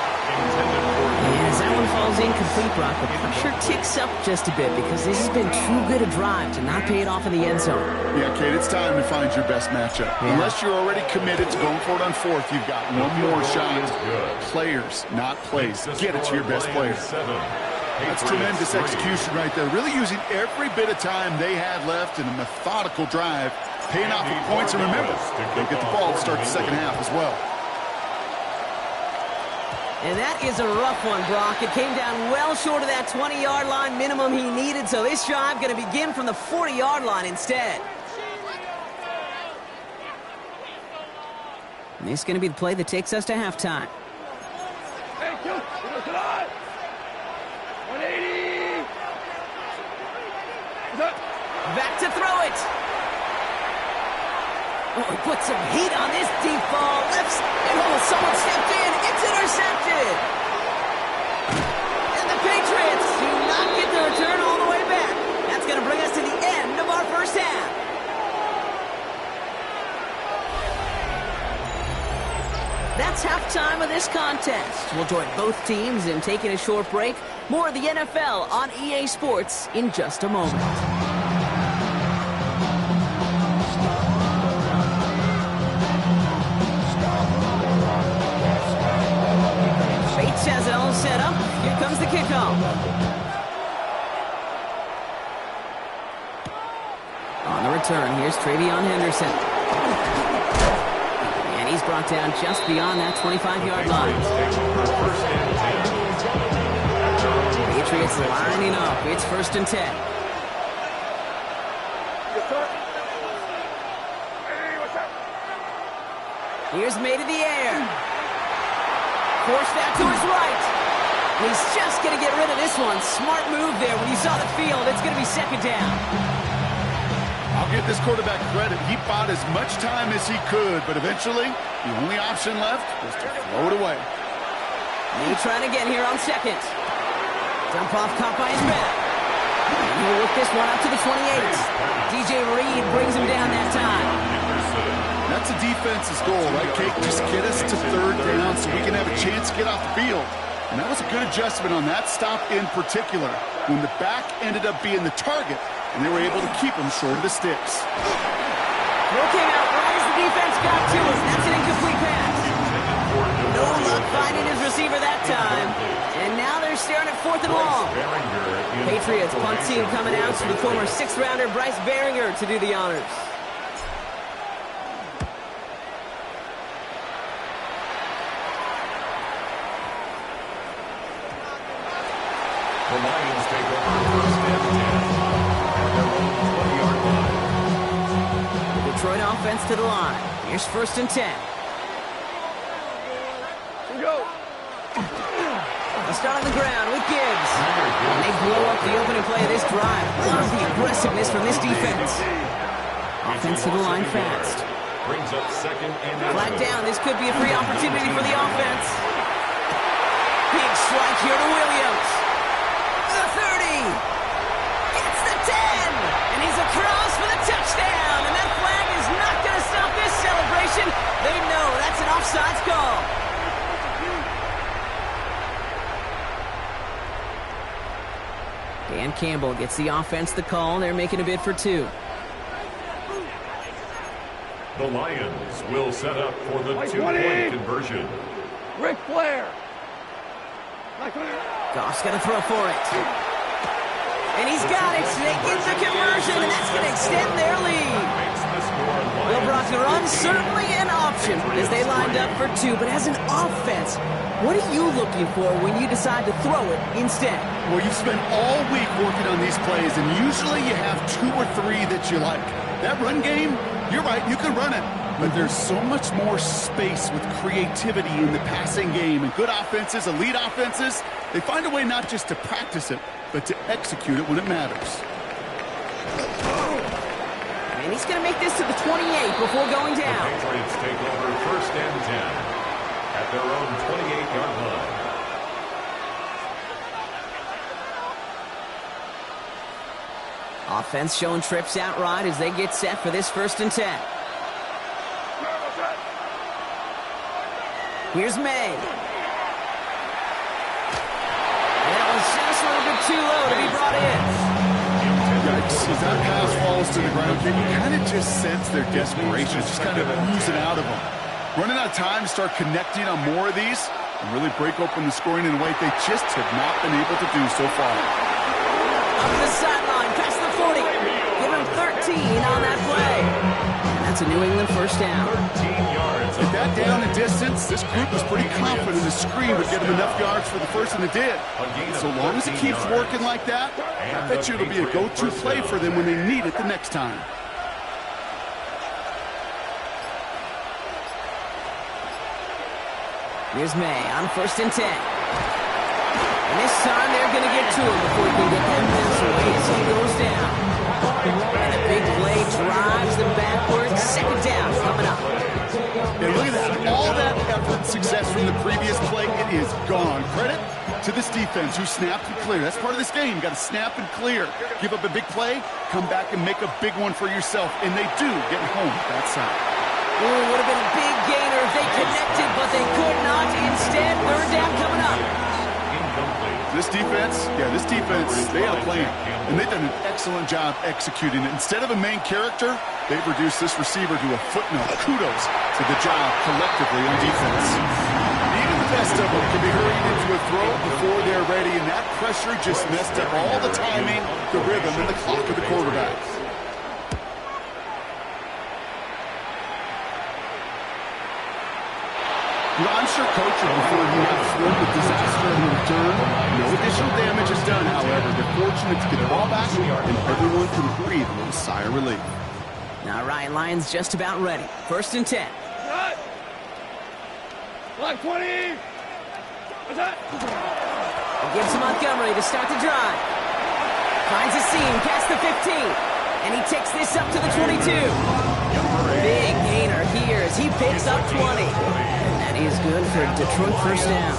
And as that one falls incomplete, Brock, the pressure ticks up just a bit because this has been too good a drive to not pay it off in the end zone. Yeah, Kate, it's time to find your best matchup. Yeah. Unless you're already committed to going for it on 4th, you've got one more shot. Players, not plays. Get it to your best player. That's tremendous execution right there. Really using every bit of time they had left in a methodical drive, paying off with points. And remember, they'll get the ball to start the 2nd half as well. And that is a rough one, Brock. It came down well short of that 20-yard line minimum he needed, so this drive going to begin from the 40-yard line instead. And this is going to be the play that takes us to halftime. Back to throw it. Oh, he put some heat on this deep ball. Lifts, and oh, someone stepped in. It's intercepted. And the Patriots do not get the return all the way back. That's going to bring us to the end of our first half. That's halftime of this contest. We'll join both teams in taking a short break. More of the NFL on EA Sports in just a moment. Bates has it all set up. Here comes the kickoff. return. Here's Travion Henderson. And he's brought down just beyond that 25-yard line. Patriots lining up. It's 1st and 10. Here's May to the air. Forced that to his right. And he's just going to get rid of this one. Smart move there when you saw the field. It's going to be 2nd down. I'll give this quarterback credit. He bought as much time as he could, but eventually, the only option left was to throw it away. May trying again here on 2nd. Dump off caught by his back. And he'll work this one up to the 28. DJ Reed brings him down that time. That's the defense's goal, right, Kate? Just get us to 3rd down so we can have a chance to get off the field. And that was a good adjustment on that stop in particular, when the back ended up being the target, and they were able to keep him short of the sticks. Throw came out right as the defense got to him. That's an incomplete pass. No luck finding his receiver that time. And now they're staring at 4th and long. Patriots punt team coming out to the former 6th-rounder Bryce Behringer to do the honors. The Lions take over 1st and 10 at their own 20-yard line. The Detroit offense to the line. Here's 1st and 10. Go. They'll start on the ground with Gibbs. And they blow up the opening play of this drive. Love the aggressiveness from this defense. Offense to the line fast. Brings up 2nd and 8. Flag down. This could be a free opportunity for the offense. Big strike here to Williams. The 30. Gets the 10. And he's across for the touchdown. And that flag is not going to stop this celebration. They know that's an offsides call. Dan Campbell gets the offense the call. They're making a bid for 2. The Lions will set up for the 2-point conversion. Ric Flair. Goff's going to throw for it. And he's got it. They get the conversion, and that's going to extend their lead. Well, Brock, the run certainly an option as they lined up for 2. But as an offense, what are you looking for when you decide to throw it instead? Well, you've spent all week working on these plays, and usually you have 2 or 3 that you like. That run game, you're right, you can run it. But there's so much more space with creativity in the passing game. And good offenses, elite offenses, they find a way not just to practice it, but to execute it when it matters. And he's going to make this to the 28 before going down. The Patriots take over 1st and 10 at their own 28-yard line. Offense showing trips out right as they get set for this 1st and 10. Here's May. That was just a little bit too low to be brought in. Yikes, as that pass falls to the ground, you kind of just sense their desperation. It's just kind of oozing out of them. Running out of time to start connecting on more of these and really break open the scoring in a way they just have not been able to do so far. Up the sideline, past the 40. Give him 13 on that play. And that's a New England 1st down. 13 yards. With that down and distance, this group was pretty confident the screen would get them enough yards for the 1st, and it did. So long as it keeps working like that, I bet you it'll be a go-to play for them when they need it the next time. Here's May on 1st and 10. And this time they're going to get to him before he can get that pass away as he goes down. And a big play drives them backwards. 2nd down coming up. And look at that. All that effort and success from the previous play, it is gone. Credit to this defense who snapped and cleared. That's part of this game. You got to snap and clear. Give up a big play, come back and make a big one for yourself. And they do get home that side. Ooh, would have been a big gainer if they connected, but they could not. Instead, 3rd down coming up. This defense, they had a plan. And they've done an excellent job executing it. Instead of a main character, they've reduced this receiver to a footnote. Kudos to the job collectively on defense. Even the best of them can be hurried into a throw before they're ready, and that pressure just messed up all the timing, the rhythm, and the clock of the quarterback. I'm sure Coach will before he had swerved with disaster in return. No additional damage is done, however. They're fortunate to get the ball back, and everyone can breathe a little sigh of relief. All right, Lions just about ready. 1st and 10. Block 20. What's that? Gives to Montgomery to start the drive. Finds a seam past the 15. And he takes this up to the 22. Big gainer here as he picks up 20. And he's good for Detroit 1st down.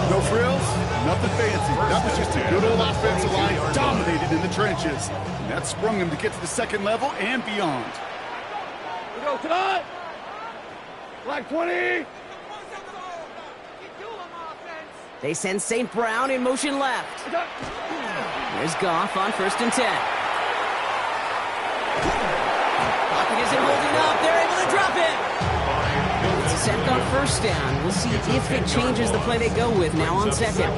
No frills, nothing fancy. That was just a good old offensive line dominated in the trenches. And that sprung him to get to the 2nd level and beyond. We go tonight. Block 20. They send St. Brown in motion left. There's Goff on 1st and 10. Pocket isn't holding up. They're able to drop it. It's set on 1st down. We'll see if it changes the play they go with now on 2nd.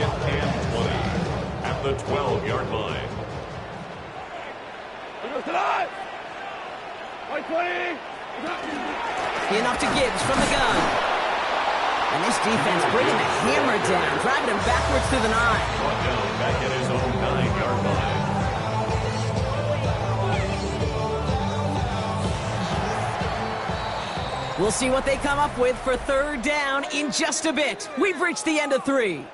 At the 12-yard line. White 20. Enough to Gibbs from the gun. And this defense bringing the hammer down, driving him backwards to the 9. Brought down back at his own 9-yard line. We'll see what they come up with for 3rd down in just a bit. We've reached the end of 3.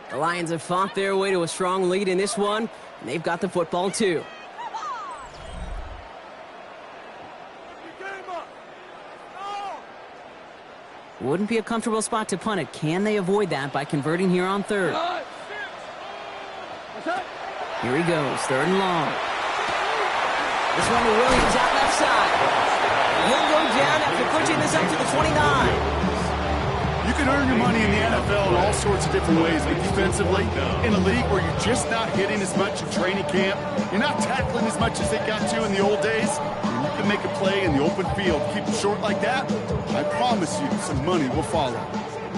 The Lions have fought their way to a strong lead in this one, and they've got the football too. Wouldn't be a comfortable spot to punt it. Can they avoid that by converting here on 3rd? Here he goes, 3rd and long. This one to Williams out left side. He'll go down after pushing this up to the 29. You can earn your money in the NFL in all sorts of different ways, but defensively, in a league where you're just not hitting as much in training camp, you're not tackling as much as they got to in the old days, and you can make a play in the open field. Keep it short like that, I promise you some money will follow.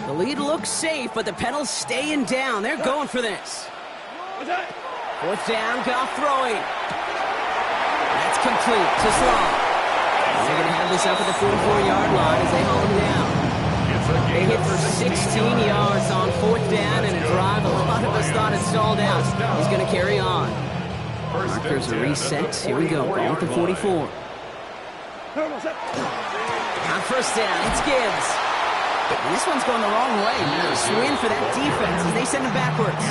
The lead looks safe, but the pedals staying down. They're going for this. 4th down, Goff throwing. That's complete to Sloan. They're going to have this up at the 44-yard line as they haul him down. They hit for 16 yards on 4th down and a drive. A lot of us thought it stalled out. He's going to carry on. Markers are reset. Here we go. Ball at the 44. On 1st down, it's Gibbs. This one's going the wrong way. Swing for that defense as they send him backwards.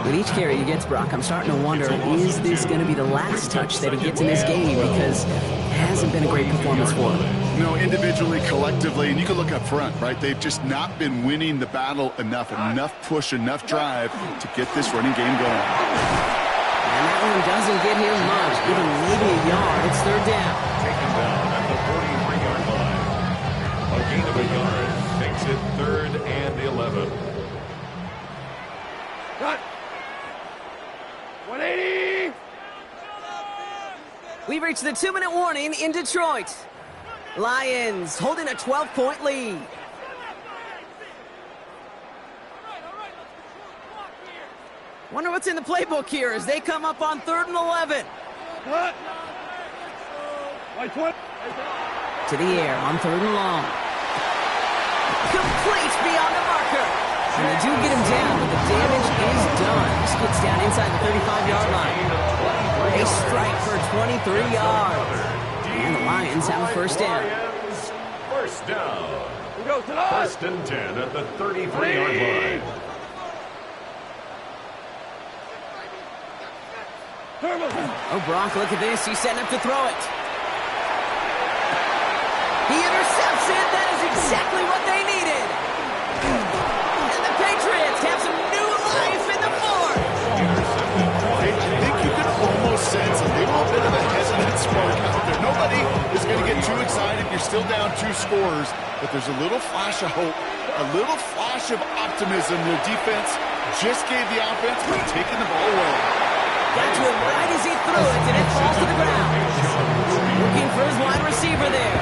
With each carry he gets, Brock, I'm starting to wonder, is this going to be the last touch that he gets in this game? Because it hasn't been a great performance for him. No, individually, collectively, and you can look up front, right? They've just not been winning the battle enough push, enough drive to get this running game going. And that one doesn't get him much, even maybe a yard. It's 3rd down. Taken down at the 43-yard line. A gain of a yard makes it 3rd and 11. Cut. 180. We've reached the 2-minute warning in Detroit. Lions holding a 12-point lead. Wonder what's in the playbook here as they come up on 3rd and 11. Cut. White 20. To the air on 3rd and long. Complete beyond the marker. And they do get him down, but the damage is done. This gets down inside the 35-yard line. They strike for 23 yards. And the Lions have a 1st down. 1st down. We go tonight. 1st and 10 at the 33-yard line. Oh, Brock, look at this. He's setting up to throw it. He intercepts it. That is exactly what they needed. And the Patriots have some new life in the 4th. I think you could almost sense a little bit of a hesitant spark out there. Nobody is going to get too excited. You're still down 2 scores, but there's a little flash of hope, a little flash of optimism. The defense just gave the offense by taking the ball away. Got to him right as he threw it, and it falls to the ground. Looking for his wide receiver there.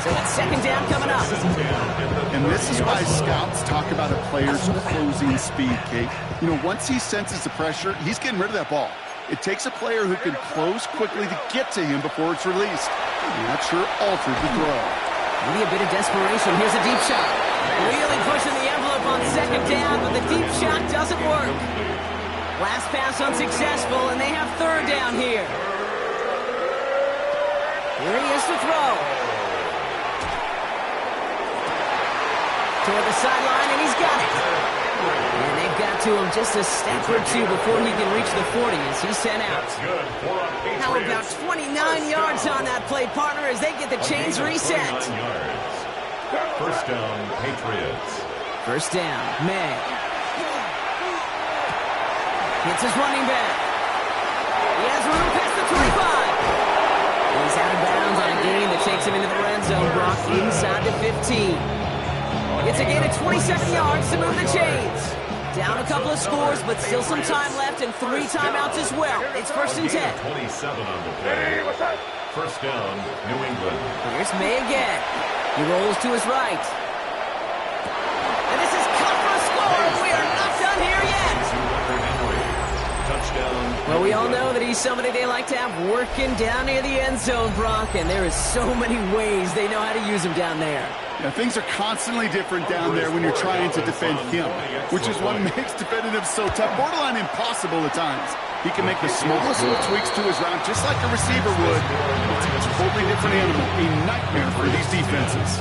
So it's 2nd down coming up. And this is why scouts talk about a player's closing speed, Kate. You know, once he senses the pressure, he's getting rid of that ball. It takes a player who can close quickly to get to him before it's released. And that sure altered the throw. Maybe a bit of desperation. Here's a deep shot. Really pushing the envelope on second down, but the deep shot doesn't work. Last pass unsuccessful, and they have third down here. Here he is to throw. Toward the sideline, and he's got it. And they've got to him just a step or two before he can reach the 40 as he's sent out. How about 29 yards on that play, partner, as they get the chains reset. First down, Patriots. First down, May. Hits his running back. He has room past the 25. He's out of bounds on a gain that takes him into the red zone. Brock inside the 15. It's a gain of 27 yards to move the chains. Down a couple of scores, but still some time left and 3 timeouts as well. It's first and 10. 27 on the play. First down, New England. Here's May again. He rolls to his right. And this is cut for a score. We are not done here yet. Well, we all know that he's somebody they like to have working down near the end zone, Brock, and there is so many ways they know how to use him down there. Yeah, things are constantly different down there when you're trying to defend him, which is what makes defending him so tough, borderline impossible at times. He can make the smallest little tweaks to his route just like a receiver would. It's a totally different animal, a nightmare for these defenses.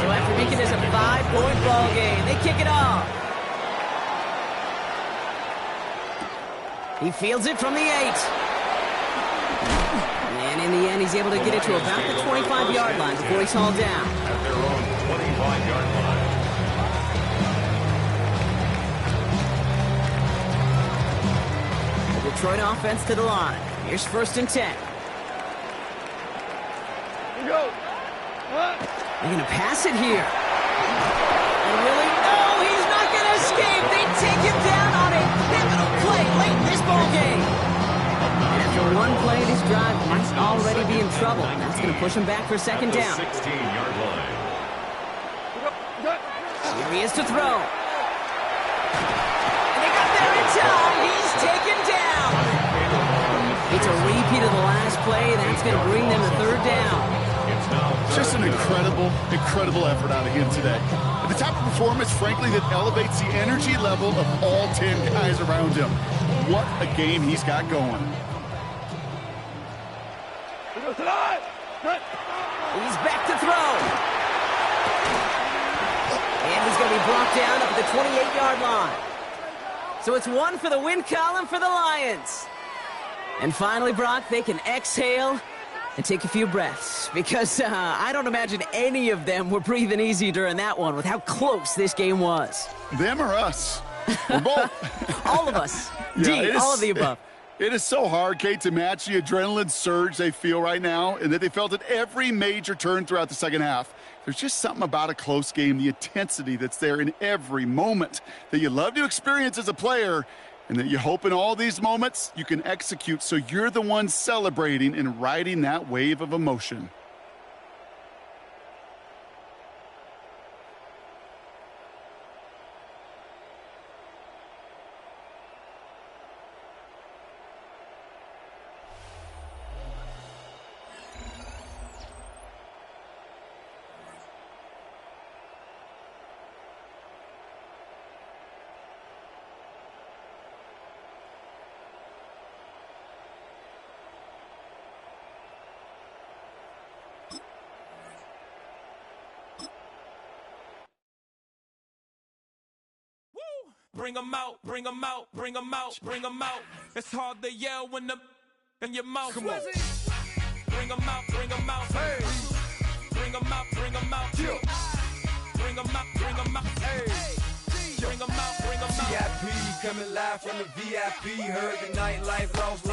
So after making this a 5-point ball game, they kick it off. He fields it from the 8. And in the end, he's able to get it to about the 25-yard line before he's hauled down. At their own 25-yard line. The Detroit offense to the line. Here's first and 10. They're going to pass it here. And really, no, he's not going to escape. They take him down on a pivotal play late in this ball game. And after one play, this drive might already be in trouble. That's going to push him back for second down. 16-yard line. Here he is to throw. And they got there in time. He's taken down. It's a repeat of the last play. That's going to bring them to third down. Just an incredible effort out of him today. The type of performance, frankly, that elevates the energy level of all 10 guys around him. What a game he's got going. He's back to throw. And he's going to be brought down up at the 28-yard line. So it's 1 for the win column for the Lions. And finally, Brock, they can exhale and take a few breaths, because I don't imagine any of them were breathing easy during that one with how close this game was. Them or us? We're both. All of us. Yeah, all of the above. It is so hard, Kate, to match the adrenaline surge they feel right now and that they felt at every major turn throughout the second half. There's just something about a close game, the intensity that's there in every moment that you love to experience as a player, and that you hope in all these moments you can execute so you're the one celebrating and riding that wave of emotion. Bring 'em out, bring 'em out, bring 'em out, bring 'em out. It's hard to yell when the in your mouth. Come on. Bring 'em out, bring 'em out. Hey. Bring 'em out, bring 'em out. Bring 'em out, bring 'em out. Hey. Bring 'em out, bring 'em out. VIP coming live from the VIP. Heard the nightlife lost life.